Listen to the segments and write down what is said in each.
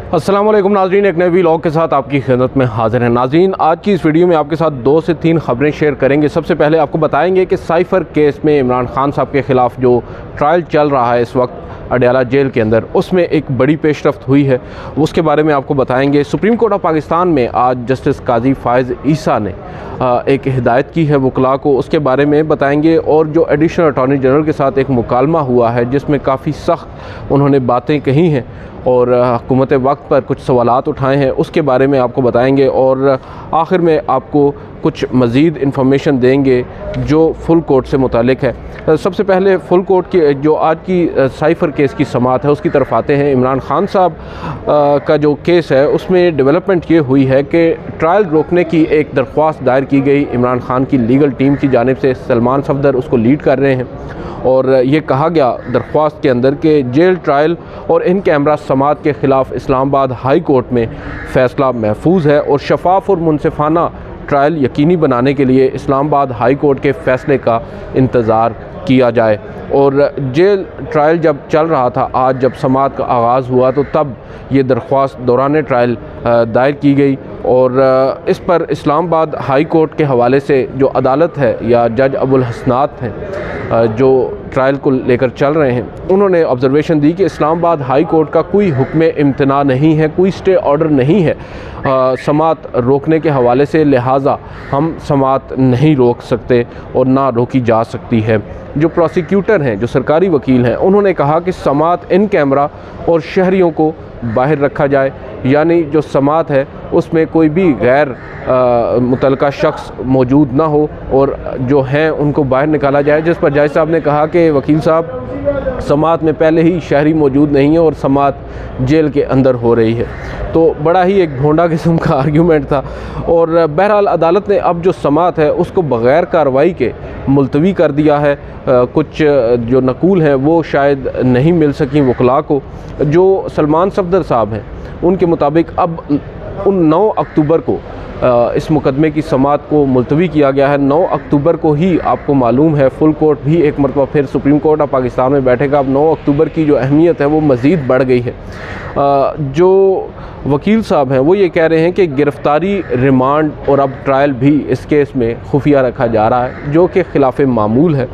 अस्सलाम वालेकुम नाज़रीन, एक नए व्लॉग के साथ आपकी खिदमत में हाज़िर हैं। नाज़रीन, आज की इस वीडियो में आपके साथ 2 से 3 खबरें शेयर करेंगे। सबसे पहले आपको बताएंगे कि साइफ़र केस में इमरान खान साहब के ख़िलाफ़ जो ट्रायल चल रहा है इस वक्त अडयाला जेल के अंदर, उसमें एक बड़ी पेशरफ्त हुई है, उसके बारे में आपको बताएंगे। सुप्रीम कोर्ट ऑफ पाकिस्तान में आज जस्टिस काजी फ़ाइज़ ईसा ने एक हिदायत की है वकला को, उसके बारे में बताएंगे। और जो एडिशनल अटॉर्नी जनरल के साथ एक मुकालमा हुआ है जिसमें काफ़ी सख्त उन्होंने बातें कही हैं और हुकूमत वक्त पर कुछ सवालात उठाए हैं, उसके बारे में आपको बताएंगे। और आखिर में आपको कुछ मज़ीद इंफॉर्मेशन देंगे जो फुल कोर्ट से मुतालिक है। सबसे पहले फुल कोर्ट की जो आज की साइफ़र केस की समाअत है उसकी तरफ आते हैं। इमरान खान साहब का जो केस है उसमें डेवलपमेंट ये हुई है कि ट्रायल रोकने की एक दरख्वास्त दायर की गई इमरान खान की लीगल टीम की जानिब से। सलमान सफदर उसको लीड कर रहे हैं और ये कहा गया दरख्वास्त के अंदर कि जेल ट्रायल और इन कैमरा समाअत के ख़िलाफ़ इस्लामाबाद हाई कोर्ट में फ़ैसला महफूज है और शफाफ और मुनसिफाना ट्रायल यकीनी बनाने के लिए इस्लामाबाद हाई कोर्ट के फ़ैसले का इंतज़ार किया जाए। और जेल ट्रायल जब चल रहा था, आज जब समाअत का आगाज़ हुआ तो तब ये दरख्वास्त दौरान ट्रायल दायर की गई और इस पर इस्लामाबाद हाई कोर्ट के हवाले से जो अदालत है या जज अबुल हसनात हैं जो ट्रायल को लेकर चल रहे हैं, उन्होंने ऑब्ज़रवेशन दी कि इस्लामाबाद हाई कोर्ट का कोई हुक्म इम्तना नहीं है, कोई स्टे ऑर्डर नहीं है समाअत रोकने के हवाले से, लिहाजा हम समाअत नहीं रोक सकते और ना रोकी जा सकती है। जो प्रोसिक्यूटर हैं, जो सरकारी वकील हैं, उन्होंने कहा कि समाअत इन कैमरा और शहरियों को बाहर रखा जाए, यानी जो समाअत है उसमें कोई भी गैर मुतलका शख्स मौजूद ना हो और जो हैं उनको बाहर निकाला जाए। जिस पर जज साहब ने कहा कि वकील साहब, समाअत में पहले ही शहरी मौजूद नहीं है और समाअत जेल के अंदर हो रही है। तो बड़ा ही एक भोंडा किस्म का आर्ग्यूमेंट था और बहरहाल अदालत ने अब जो समाअत है उसको बग़ैर कार्रवाई के मुलतवी कर दिया है। कुछ जो नकूल हैं वो शायद नहीं मिल सकी वकला को। जो सलमान सफदर साहब हैं उनके मुताबिक अब 9 अक्टूबर को इस मुकदमे की समाअत को मुलतवी किया गया है। 9 अक्टूबर को ही आपको मालूम है फुल कोर्ट भी एक मरतबा फिर सुप्रीम कोर्ट ऑफ पाकिस्तान में बैठेगा। अब 9 अक्टूबर की जो अहमियत है वो मज़ीद बढ़ गई है। जो वकील साहब हैं वो ये कह रहे हैं कि गिरफ़्तारी, रिमांड और अब ट्रायल भी इस केस में खुफिया रखा जा रहा है, जो कि ख़िलाफ़ मामूल है।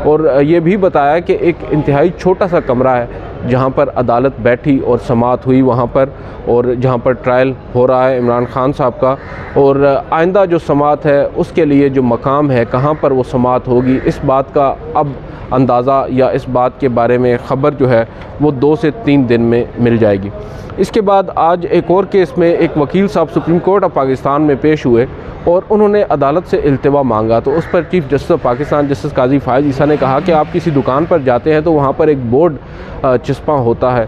और ये भी बताया कि एक इंतहाई छोटा सा कमरा है जहाँ पर अदालत बैठी और समाअत हुई वहाँ पर, और जहाँ पर ट्रायल हो रहा है इमरान खान साहब का। और आइंदा जो समाअत है उसके लिए जो मकाम है, कहाँ पर वो समाअत होगी, इस बात का अब अंदाज़ा या इस बात के बारे में ख़बर जो है वो 2 से 3 दिन में मिल जाएगी। इसके बाद आज एक और केस में एक वकील साहब सुप्रीम कोर्ट ऑफ पाकिस्तान में पेश हुए और उन्होंने अदालत से इल्तिवा मांगा। तो उस पर chief justice of Pakistan justice Qazi Faez Isa ने कहा कि आप किसी दुकान पर जाते हैं तो वहाँ पर एक बोर्ड चिस्पा होता है,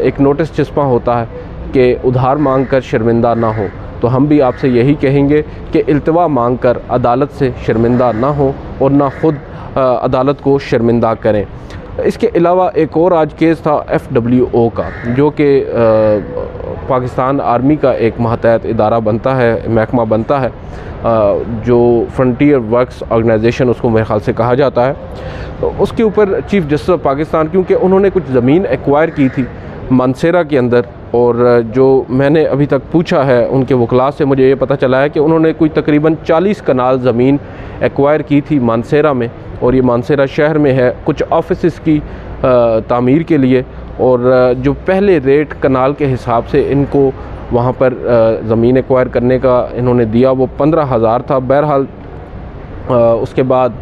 एक नोटिस चिस्पा होता है कि उधार मांग कर शर्मिंदा ना हो। तो हम भी आपसे यही कहेंगे कि इल्तिवा मांग कर अदालत से शर्मिंदा ना हो और ना ख़ुद अदालत को शर्मिंदा करें। इसके अलावा एक और आज केस था FWO का, जो कि पाकिस्तान आर्मी का एक मातहत इदारा बनता है, महकमा बनता है, जो फ्रंटियर वर्क्स ऑर्गेनाइजेशन उसको मेरे ख़्याल से कहा जाता है। तो उसके ऊपर चीफ़ जस्टिस ऑफ पाकिस्तान, क्योंकि उन्होंने कुछ ज़मीन एक्वायर की थी मानसेरा के अंदर, और जो मैंने अभी तक पूछा है उनके वकला से, मुझे ये पता चला है कि उन्होंने कोई तकरीबन 40 कनाल ज़मीन एक्वायर की थी मानसेरा में, और ये मानसेरा शहर में है, कुछ ऑफिस की तामीर के लिए। और जो पहले रेट कनाल के हिसाब से इनको वहाँ पर ज़मीन एक्वायर करने का इन्होंने दिया वो 15,000 था। बहरहाल उसके बाद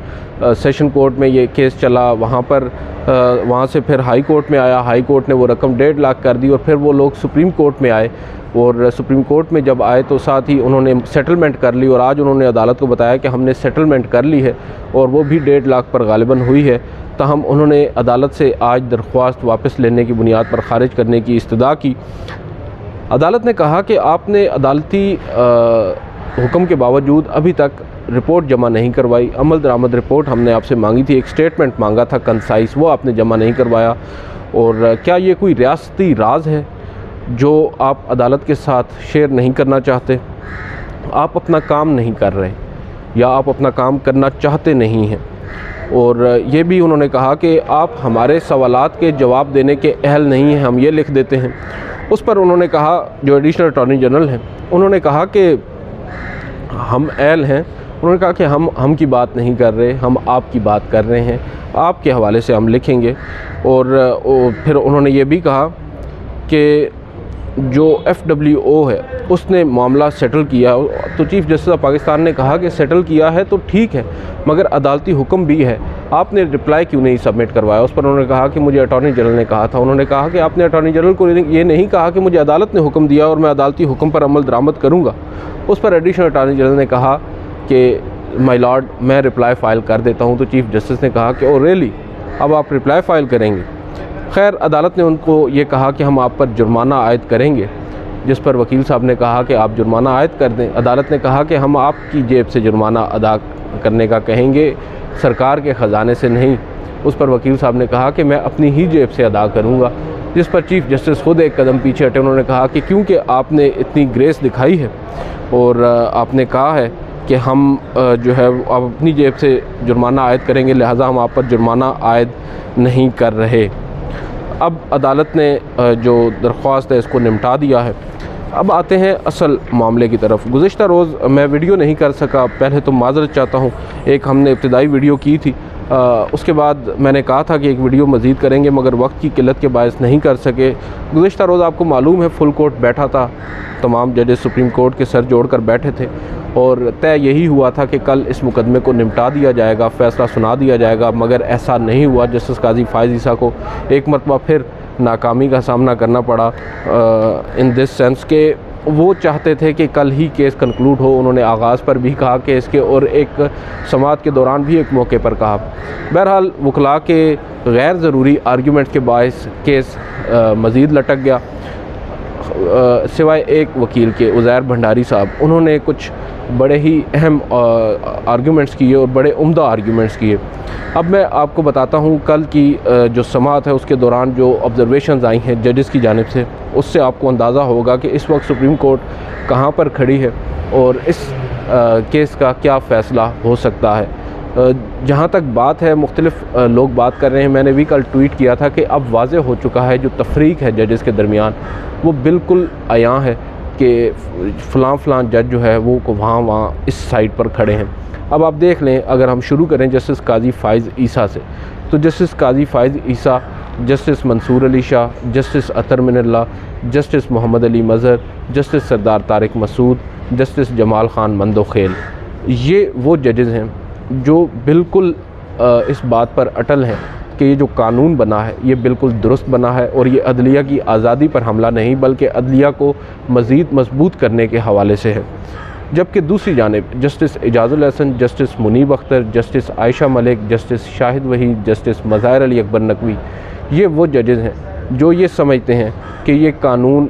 सेशन कोर्ट में ये केस चला, वहाँ से फिर हाई कोर्ट में आया, हाई कोर्ट ने वो रकम 1.5 लाख कर दी और फिर वो लोग सुप्रीम कोर्ट में आए, और सुप्रीम कोर्ट में जब आए तो साथ ही उन्होंने सेटलमेंट कर ली, और आज उन्होंने अदालत को बताया कि हमने सेटलमेंट कर ली है और वो भी 1.5 लाख पर गालिबन हुई है। तहम उन्होंने अदालत से आज दरख्वास्त वापस लेने की बुनियाद पर ख़ारिज करने की इस्तदा की। अदालत ने कहा कि आपने अदालती हुक्म के बावजूद अभी तक रिपोर्ट जमा नहीं करवाई, अमल दरामद रिपोर्ट हमने आपसे मांगी थी, एक स्टेटमेंट मांगा था कंसाइज, वो आपने जमा नहीं करवाया। और क्या ये कोई रियासती राज है जो आप अदालत के साथ शेयर नहीं करना चाहते? आप अपना काम नहीं कर रहे या आप अपना काम करना चाहते नहीं हैं। और ये भी उन्होंने कहा कि आप हमारे सवालात के जवाब देने के अहल नहीं हैं, हम ये लिख देते हैं। उस पर उन्होंने कहा, जो एडिशनल अटॉर्नी जनरल हैं, उन्होंने कहा कि हम एल हैं, उन्होंने कहा कि हम की बात नहीं कर रहे, हम आपकी बात कर रहे हैं, आपके हवाले से हम लिखेंगे। और फिर उन्होंने ये भी कहा कि जो FWO है उसने मामला सेटल किया। तो चीफ़ जस्टिस ऑफ पाकिस्तान ने कहा कि सेटल किया है तो ठीक है, मगर अदालती हुक्म भी है, आपने रिप्लाई क्यों नहीं सबमिट करवाया। उस पर उन्होंने कहा कि मुझे अटॉर्नी जनरल ने कहा था। उन्होंने कहा कि आपने अटॉर्नी जनरल को ये नहीं कहा कि मुझे अदालत ने हुक्म दिया और मैं अदालती हुक्म पर अमल दरामद करूँगा। उस पर एडिशनल अटॉर्नी जनरल ने कहा कि माय लॉर्ड, मैं रिप्लाई फ़ाइल कर देता हूँ। तो चीफ़ जस्टिस ने कहा कि ओ रियली, अब आप रिप्लाई फ़ाइल करेंगे। खैर, अदालत ने उनको ये कहा कि हम आप पर जुर्माना आयद करेंगे, जिस पर वकील साहब ने कहा कि आप जुर्माना आयद कर दें। अदालत ने कहा कि हम आपकी जेब से जुर्माना अदा करने का कहेंगे, सरकार के ख़जाने से नहीं। उस पर वकील साहब ने कहा कि मैं अपनी ही जेब से अदा करूँगा, जिस पर चीफ़ जस्टिस खुद एक कदम पीछे हटे। उन्होंने कहा कि क्योंकि आपने इतनी ग्रेस दिखाई है और आपने कहा है कि हम जो है अब अपनी जेब से जुर्माना आयद करेंगे, लिहाजा हम आप पर जुर्माना आयद नहीं कर रहे। अब अदालत ने जो दरख्वास्त है इसको निपटा दिया है। अब आते हैं असल मामले की तरफ। गुज़िश्ता रोज़ मैं वीडियो नहीं कर सका, पहले तो माज़रत चाहता हूँ। एक हमने इब्तिदाई वीडियो की थी, उसके बाद मैंने कहा था कि एक वीडियो मज़ीद करेंगे, मगर वक्त की किल्लत के बायस नहीं कर सके। गुज़िश्ता रोज़ आपको मालूम है फुल कोर्ट बैठा था, तमाम जजेस सुप्रीम कोर्ट के सर जोड़ कर बैठे थे और तय यही हुआ था कि कल इस मुकदमे को निपटा दिया जाएगा, फ़ैसला सुना दिया जाएगा, मगर ऐसा नहीं हुआ। जस्टिस काजी फ़ाइज़ ईसा को एक मरतबा फिर नाकामी का सामना करना पड़ा, इन दिस सेंस के वो चाहते थे कि कल ही केस कंक्लूड हो। उन्होंने आगाज़ पर भी कहा केस के और एक समाअत के दौरान भी एक मौके पर कहा। बहरहाल वकला के गैर ज़रूरी आर्गूमेंट के बायस केस मज़ीद लटक गया। सिवाय एक वकील के, उज़ैर भंडारी साहब, उन्होंने कुछ बड़े ही अहम आर्गूमेंट्स किए और बड़े उम्दा आर्गूमेंट्स किए। अब मैं आपको बताता हूँ कल की जो समाअत है उसके दौरान जो ऑब्ज़र्वेशंस आई हैं जजेस की जानिब से, उससे आपको अंदाज़ा होगा कि इस वक्त सुप्रीम कोर्ट कहाँ पर खड़ी है और इस केस का क्या फ़ैसला हो सकता है। जहाँ तक बात है, मुख्तलिफ़ लोग बात कर रहे हैं। मैंने भी कल ट्वीट किया था कि अब वाज़े हो चुका है जो तफरीक है जजेस के दरमियान, वो बिल्कुल आयां है कि फ़लाँ जज जो है वो वहाँ इस साइड पर खड़े हैं। अब आप देख लें, अगर हम शुरू करें जस्टिस काजी फ़ाइज़ ईसा से, तो जस्टिस काजी फ़ाइज़ ईसा, जस्टिस मंसूर अली शाह, जस्टिस अतर मिनल्ला, जस्टिस मोहम्मद अली मज़हर, जस्टिस सरदार तारिक मसूद, जस्टिस जमाल ख़ान मंदोखेल, ये वो जजेस हैं जो बिल्कुल इस बात पर अटल हैं कि ये जो कानून बना है ये बिल्कुल दुरुस्त बना है और ये अदलिया की आज़ादी पर हमला नहीं बल्कि अदलिया को मज़ीद मजबूत करने के हवाले से है। जबकि दूसरी जानिब justice Ijazul Hasan, justice Munib Akhtar, justice Ayesha Malik, justice Shahid Waheed, justice Mazahir Ali Akbar Naqvi, ये वो जजेस हैं जो ये समझते हैं कि ये कानून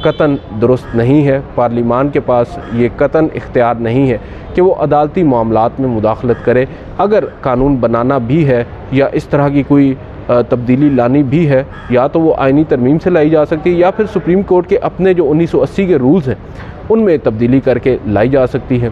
कतन दुरुस्त नहीं है, पार्लिमान के पास ये कतन इख्तियार नहीं है कि वो अदालती मामलात में मुदाखलत करे। अगर कानून बनाना भी है या इस तरह की कोई तब्दीली लानी भी है, या तो वो आइनी तरमीम से लाई जा सकती है या फिर सुप्रीम कोर्ट के अपने जो 1980 के रूल्स हैं उनमें तब्दीली करके लाई जा सकती है।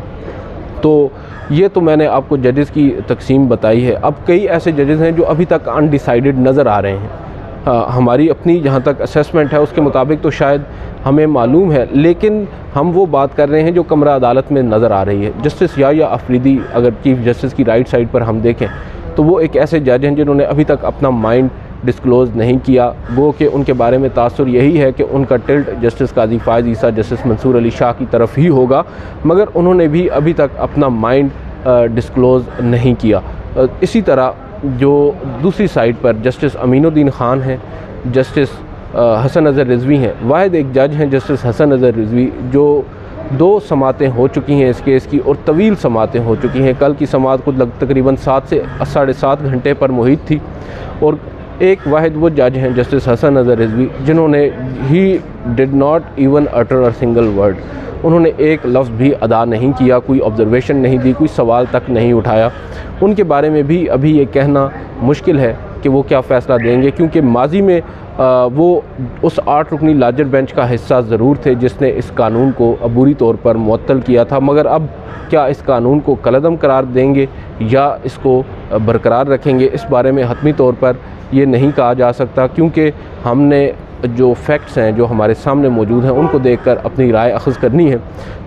तो ये तो मैंने आपको जजेस की तकसीम बताई है। अब कई ऐसे जजेस हैं जो अभी तक अनडिसाइडेड नज़र आ रहे हैं। हमारी अपनी जहाँ तक असेसमेंट है उसके मुताबिक तो शायद हमें मालूम है, लेकिन हम वो बात कर रहे हैं जो कमरा अदालत में नज़र आ रही है। जस्टिस या अफरीदी, अगर चीफ़ जस्टिस की राइट साइड पर हम देखें तो वो एक ऐसे जज हैं जिन्होंने अभी तक अपना माइंड डिस्क्लोज़ नहीं किया। वो कि उनके बारे में तासुर यही है कि उनका टिल्ट जस्टिस काजी फ़ाइज़ ईसा, जस्टिस मंसूर अली शाह की तरफ ही होगा, मगर उन्होंने भी अभी तक अपना माइंड डिस्क्लोज़ नहीं किया। इसी तरह जो दूसरी साइड पर जस्टिस अमीनुद्दीन ख़ान हैं, जस्टिस हसन अज़हर रिज़वी हैं, वाहिद एक जज हैं जस्टिस हसन अज़हर रिज़वी, जो 2 समातें हो चुकी हैं इस केस की और तवील समातें हो चुकी हैं। कल की समात को तकरीबन 7 से 7.5 घंटे पर मुहित थी और एक वाहिद वो जज हैं जस्टिस हसन अज़हर रिज़वी जिन्होंने he did not even utter a single word, उन्होंने एक लफ्ज़ भी अदा नहीं किया, कोई ऑब्ज़र्वेशन नहीं दी, कोई सवाल तक नहीं उठाया। उनके बारे में भी अभी ये कहना मुश्किल है कि वो क्या फ़ैसला देंगे, क्योंकि माजी में वो उस 8 रुकनी लार्जर बेंच का हिस्सा ज़रूर थे जिसने इस कानून को अबूरी तौर पर मुअत्तल किया था, मगर अब क्या इस कानून को कलअदम करार देंगे या इसको बरकरार रखेंगे, इस बारे में हतमी तौर पर ये नहीं कहा जा सकता, क्योंकि हमने जो फैक्ट्स हैं जो हमारे सामने मौजूद हैं उनको देखकर अपनी राय अख़ज़ करनी है।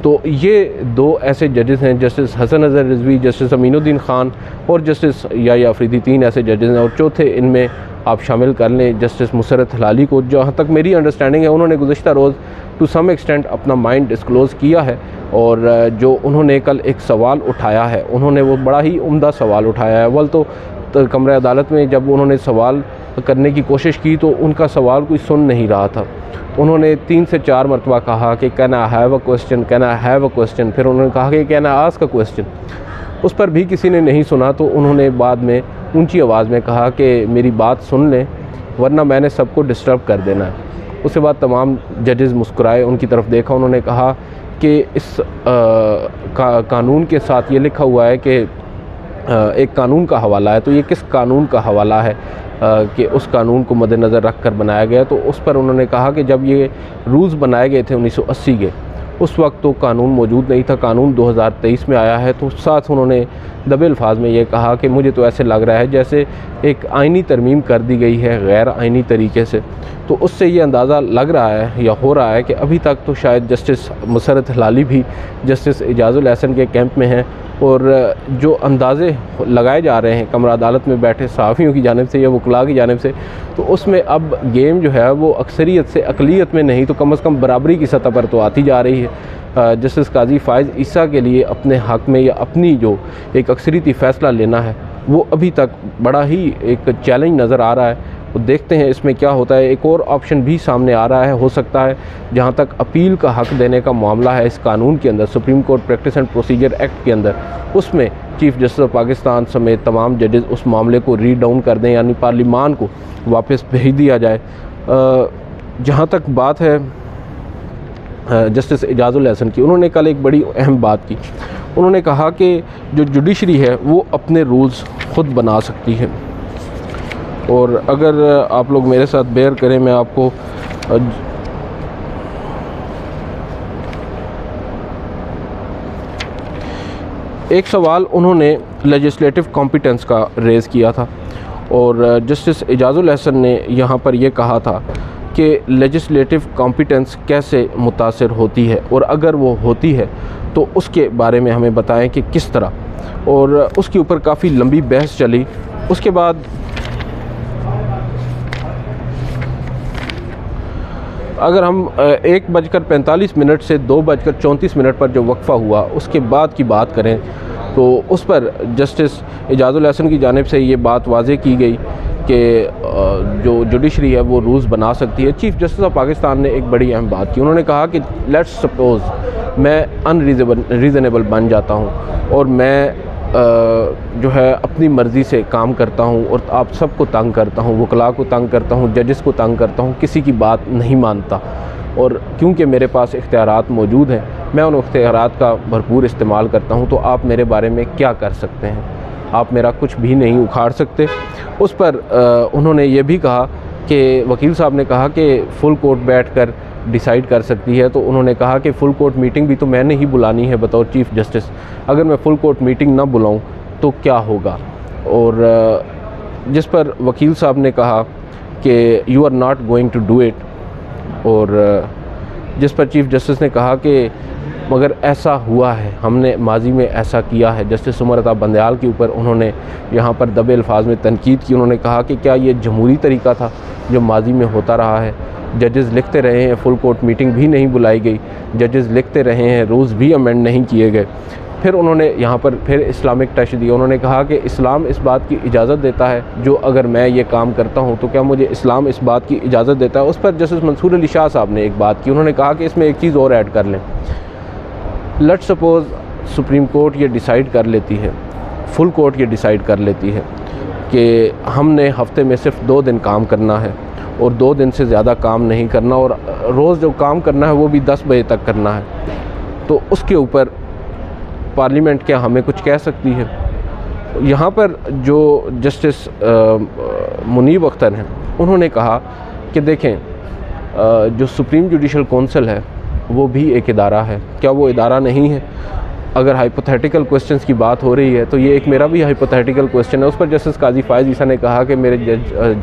तो ये दो ऐसे जजेस हैं, जस्टिस हसन अज़हर रिज़वी, जस्टिस अमीनुद्दीन ख़ान और जस्टिस याह्या अफरीदी, 3 ऐसे जजेस हैं। और चौथे इनमें आप शामिल कर लें जस्टिस मुसर्रत हलाली को। जहाँ तक मेरी अंडरस्टैंडिंग है उन्होंने गुज़िश्ता रोज़ टू सम एक्सटेंट अपना माइंड डिस्क्लोज़ किया है, और जो उन्होंने कल एक सवाल उठाया है, उन्होंने वो बड़ा ही उम्दा सवाल उठाया है। अव्वल तो कमरे अदालत में जब उन्होंने सवाल करने की कोशिश की तो उनका सवाल कोई सुन नहीं रहा था। उन्होंने 3 से 4 मरतबा कहा कि can I have a question, can I have a question. फिर उन्होंने कहा कि can I ask a question. उस पर भी किसी ने नहीं सुना, तो उन्होंने बाद में ऊंची आवाज़ में कहा कि मेरी बात सुन लें वरना मैंने सबको डिस्टर्ब कर देना है। उसके बाद तमाम जजेस मुस्कुराए, उनकी तरफ देखा, उन्होंने कहा कि इस कानून के साथ ये लिखा हुआ है कि एक कानून का हवाला है, तो ये किस कानून का हवाला है कि उस कानून को मद्देनज़र रख कर बनाया गया। तो उस पर उन्होंने कहा कि जब ये रूल्स बनाए गए थे 1980 के, उस वक्त तो कानून मौजूद नहीं था, कानून 2023 में आया है। तो साथ उन्होंने दबे अल्फाज में ये कहा कि मुझे तो ऐसे लग रहा है जैसे एक आइनी तरमीम कर दी गई है गैर आइनी तरीके से। तो उससे ये अंदाज़ा लग रहा है या हो रहा है कि अभी तक तो शायद जस्टिस मुसर्रत हलाली भी जस्टिस इजाज़ुल एहसन के कैंप में हैं, और जो अंदाज़े लगाए जा रहे हैं कमरा अदालत में बैठे सहाफ़ियों की जानिब से या वकला की जानिब से, तो उसमें अब गेम जो है वो अक्सरियत से अक़लियत में नहीं तो कम से कम बराबरी की सतह पर तो आती जा रही है। जस्टिस काजी फ़ाइज़ ईसा के लिए अपने हक़ में या अपनी जो एक अक्सरियती फ़ैसला लेना है वो अभी तक बड़ा ही एक चैलेंज नज़र आ रहा है। तो देखते हैं इसमें क्या होता है। एक और ऑप्शन भी सामने आ रहा है, हो सकता है जहां तक अपील का हक़ देने का मामला है इस कानून के अंदर, supreme court practice and procedure act के अंदर, उसमें चीफ़ जस्टिस ऑफ पाकिस्तान समेत तमाम जजेस उस मामले को रीड डाउन कर दें, यानी पार्लिमान को वापस भेज दिया जाए। जहाँ तक बात है जस्टिस इजाज़ुल एहसन की, उन्होंने कल एक बड़ी अहम बात की। उन्होंने कहा कि जो जुडिशरी है वो अपने रूल्स ख़ुद बना सकती है, और अगर आप लोग मेरे साथ बेयर करें मैं आपको एक सवाल उन्होंने लेजिस्लेटिव कॉम्पिटेंस का रेज़ किया था, और जस्टिस इजाज़ुल एहसन ने यहाँ पर यह कहा था कि लेजिस्लेटिव कॉम्पिटेंस कैसे मुतासिर होती है, और अगर वो होती है तो उसके बारे में हमें बताएं कि किस तरह। और उसके ऊपर काफ़ी लंबी बहस चली। उसके बाद अगर हम 1:45 से 2:34 पर जो वक्फ़ा हुआ उसके बाद की बात करें तो उस पर जस्टिस इजाज़ुल एहसन की जानिब से ये बात वाज़ेह की गई कि जो जुडिशरी है वो रूल्स बना सकती है। चीफ़ जस्टिस ऑफ पाकिस्तान ने एक बड़ी अहम बात की। उन्होंने कहा कि लेट्स सपोज़ मैं अनरीज़नेबल बन जाता हूँ और मैं जो है अपनी मर्ज़ी से काम करता हूँ और आप सबको तंग करता हूँ, वकला को तंग करता हूँ, जजेस को तंग करता हूँ, किसी की बात नहीं मानता, और क्योंकि मेरे पास इख्तियारात मौजूद हैं मैं उन इख्तियारात का भरपूर इस्तेमाल करता हूँ, तो आप मेरे बारे में क्या कर सकते हैं? आप मेरा कुछ भी नहीं उखाड़ सकते। उस पर उन्होंने ये भी कहा कि वकील साहब ने कहा कि फ़ुल कोर्ट बैठकर डिसाइड कर सकती है। तो उन्होंने कहा कि फ़ुल कोर्ट मीटिंग भी तो मैंने ही बुलानी है बतौर चीफ़ जस्टिस, अगर मैं फ़ुल कोर्ट मीटिंग ना बुलाऊं तो क्या होगा? और जिस पर वकील साहब ने कहा कि you are not going to do it, और जिस पर चीफ़ जस्टिस ने कहा कि मगर ऐसा हुआ है, हमने माजी में ऐसा किया है। जस्टिस उमर अता बंदयाल के ऊपर उन्होंने यहाँ पर दबे अल्फाज में तनकीद की। उन्होंने कहा कि क्या ये जमहूरी तरीका था जो माजी में होता रहा है? जजेस लिखते रहे हैं, फुल कोर्ट मीटिंग भी नहीं बुलाई गई, जजेस लिखते रहे हैं, रूल्स भी अमेंड नहीं किए गए। फिर उन्होंने यहाँ पर फिर इस्लामिक टच दिया। उन्होंने कहा कि इस्लाम इस बात की इजाज़त देता है जो अगर मैं ये काम करता हूँ तो क्या मुझे इस्लाम इस बात की इजाज़त देता है? उस पर जस्टिस मंसूर अली शाह साहब ने एक बात की। उन्होंने कहा कि इसमें एक चीज़ और ऐड कर लें। लेट्स सपोज़ सुप्रीम कोर्ट ये डिसाइड कर लेती है, फुल कोर्ट ये डिसाइड कर लेती है कि हमने हफ्ते में सिर्फ 2 दिन काम करना है और 2 दिन से ज़्यादा काम नहीं करना, और रोज़ जो काम करना है वो भी 10 बजे तक करना है, तो उसके ऊपर पार्लियामेंट क्या हमें कुछ कह सकती है? यहाँ पर जो जस्टिस मुनीब अख्तर हैं उन्होंने कहा कि देखें जो सुप्रीम जुडिशल कौंसिल है वो भी एक इदारा है, क्या वो इदारा नहीं है? अगर हाइपोथेटिकल क्वेश्चंस की बात हो रही है तो ये एक मेरा भी हाइपोथेटिकल क्वेश्चन है। उस पर जस्टिस काजी फ़ायज़ ईसा ने कहा कि मेरे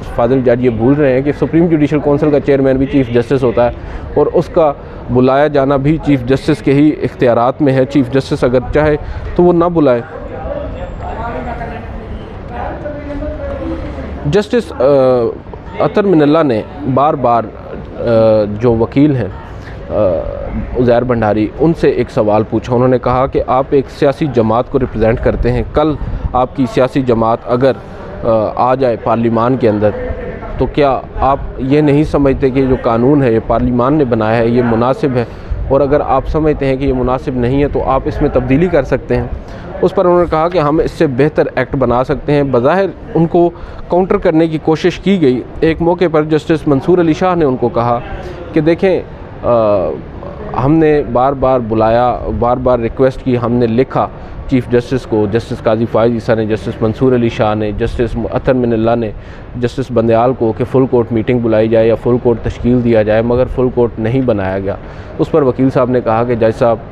फाजिल जज ये भूल रहे हैं कि सुप्रीम जुडिशल काउंसिल का चेयरमैन भी चीफ़ जस्टिस होता है और उसका बुलाया जाना भी चीफ़ जस्टिस के ही इख्तियारात में है। चीफ़ जस्टिस अगर चाहे तो वो ना बुलाए। जस्टिस अतर मिनल्ला ने बार बार जो वकील हैं उज़ैर भंडारी, उनसे एक सवाल पूछा। उन्होंने कहा कि आप एक सियासी जमात को रिप्रेजेंट करते हैं, कल आपकी सियासी जमात अगर आ जाए पार्लिमान के अंदर तो क्या आप ये नहीं समझते कि जो कानून है ये पार्लिमान ने बनाया है, ये मुनासिब है, और अगर आप समझते हैं कि ये मुनासिब नहीं है तो आप इसमें तब्दीली कर सकते हैं। उस पर उन्होंने कहा कि हम इससे बेहतर एक्ट बना सकते हैं। बज़ाहिर उनको काउंटर करने की कोशिश की गई। एक मौके पर जस्टिस मंसूर अली शाह ने उनको कहा कि देखें, हमने बार बार बुलाया, बार बार रिक्वेस्ट की, हमने लिखा चीफ़ जस्टिस को, जस्टिस काजी फ़ायज़ ईसा ने, जस्टिस मंसूर अली शाह ने, जस्टिस अतर मिनल्ला ने, जस्टिस बंदयाल को कि फ़ुल कोर्ट मीटिंग बुलाई जाए या फ़ुल कोर्ट तश्कील दिया जाए, मगर फ़ुल कोर्ट नहीं बनाया गया। उस पर वकील साहब ने कहा कि जज साहब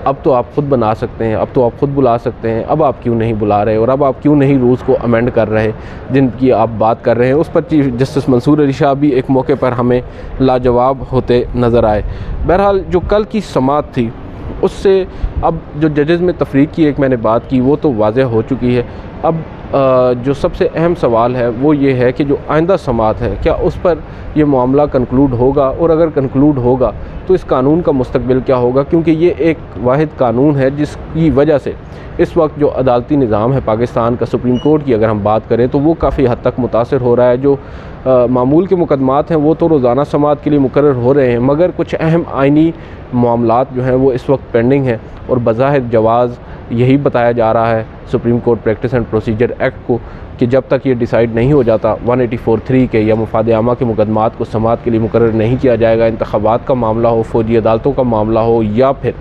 अब तो आप ख़ुद बना सकते हैं, अब तो आप ख़ुद बुला सकते हैं, अब आप क्यों नहीं बुला रहे और अब आप क्यों नहीं रूल्स को अमेंड कर रहे जिनकी आप बात कर रहे हैं। उस पर चीफ जस्टिस मंसूर अली शाह भी एक मौके पर हमें लाजवाब होते नज़र आए। बहरहाल जो कल की समाअत थी उससे अब जो जजेज़ में तफरीक की एक मैंने बात की वो तो वाज़ेह हो चुकी है। अब जो सबसे अहम सवाल है वो ये है कि जो आइंदा समाअत है क्या उस पर ये मामला कंक्लूड होगा, और अगर कंक्लूड होगा तो इस कानून का मुस्तकबिल क्या होगा, क्योंकि ये एक वाहिद कानून है जिसकी वजह से इस वक्त जो अदालती निज़ाम है पाकिस्तान का, सुप्रीम कोर्ट की अगर हम बात करें तो वो काफ़ी हद तक मुतासर हो रहा है। जो मामूल के मुकदमात हैं वो तो रोज़ाना समाअत के लिए मुकर्रर हो रहे हैं, मगर कुछ अहम आइनी मामलात जो हैं वो इस वक्त पेंडिंग हैं और बज़ाहिर जवाज़ यही बताया जा रहा है supreme court practice and procedure act को कि जब तक ये डिसाइड नहीं हो जाता 184(3) के या मुफाद आमा के मुकदमात को समाअत के लिए मुकर्रर नहीं किया जाएगा। इंतखाबात का मामला हो, फ़ौजी अदालतों का मामला हो, या फिर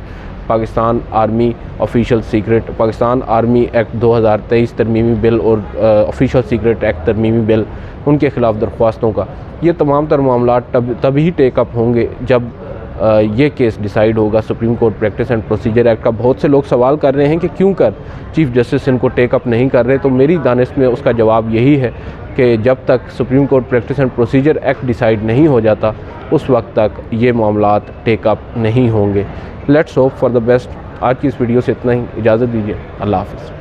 Pakistan army official secret, Pakistan army act 2023 तरमीमी बिल और ऑफिशियल सीक्रेट एक्ट तरमीमी बिल, उनके ख़िलाफ़ दरख्वास्तों का, ये तमाम तर मामला तभी टेकअप होंगे जब ये केस डिसाइड होगा supreme court practice and procedure act का। बहुत से लोग सवाल कर रहे हैं कि क्यों कर चीफ़ जस्टिस इनको टेकअप नहीं कर रहे, तो मेरी दानिश में उसका जवाब यही है कि जब तक supreme court practice and procedure act decide नहीं हो जाता उस वक्त तक ये मामलात टेकअप नहीं होंगे। Let's hope for the best. आज की इस वीडियो से इतना ही, इजाज़त दीजिए, अल्लाह हाफ़िज़।